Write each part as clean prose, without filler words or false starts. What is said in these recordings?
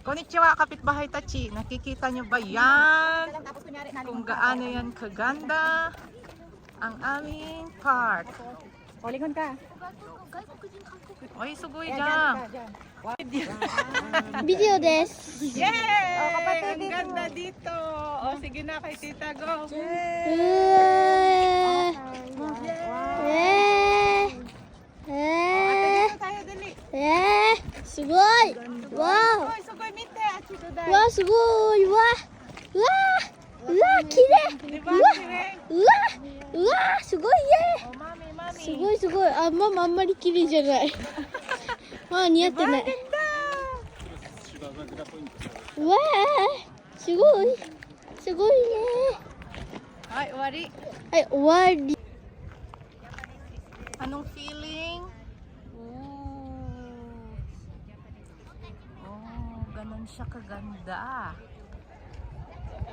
Konnichiwa, kapitbahay Tachi. Nakikita nyo ba yan? Kung gaano yan kaganda ang aming park. O, lingon ka. Oy, sugoy dyan. Video desu. Yay! Ang ganda dito. O, sige na kay tita, go. Sugoi! Wow! Oy, sugoy, mite. Achito dai. Wow, sugoi! Wow! Wow! Wow, kirei! Diba, Sireng? Wow! Wow, sugoi yeah! O, mami, mami. すごいすごい。あ、ママあんまり綺麗じゃない。ママ似合ってない。 Ganda! うわー、すごい。すごいね。 Ay, wari. はい、終わり。 Anong feeling? Oh, ganun siya kaganda.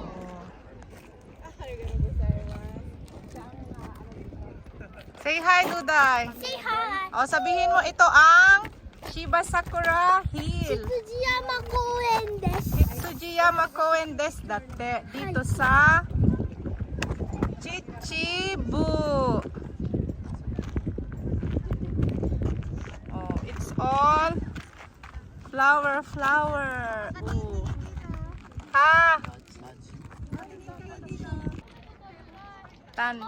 Oh. Say hi, Duday. Say hi. O, sabihin mo ito ang Shiba Sakura Hill. Tsujiyama Koen desu. Tsujiyama Koen desu datte. Dito sa Chichibu. Oh, it's all flower. Ooh. Ha! Tan.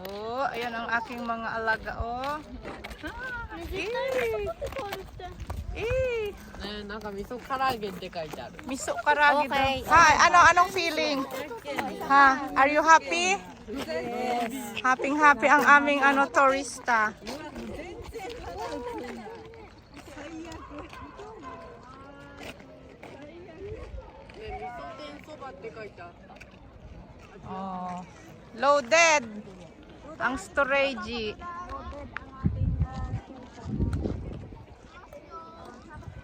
Oh, ayan ang aking mga alaga, oh. Eh. なんか味噌唐揚げって書いてある。 Miso karagi Okay. daw. Ha, anong feeling? Ha, are you happy? Yes. Happy ang aming turista. Oh, loaded ang storage.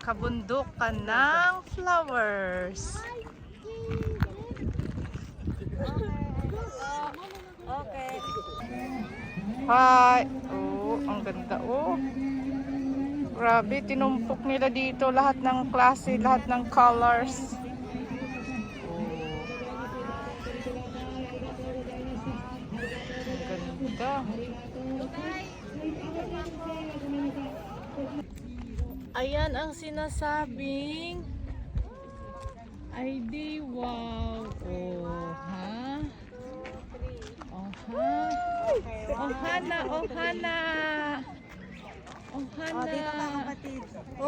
Kabundukan ng flowers. Okay. Hi. Oh, ang ganda, oh. Grabe, tinumpok nila dito lahat ng klase, lahat ng colors. Ang ganda. Ayan ang sinasabing ID. Wow. Oh, ha? Ohana. O, dito ka kapatid.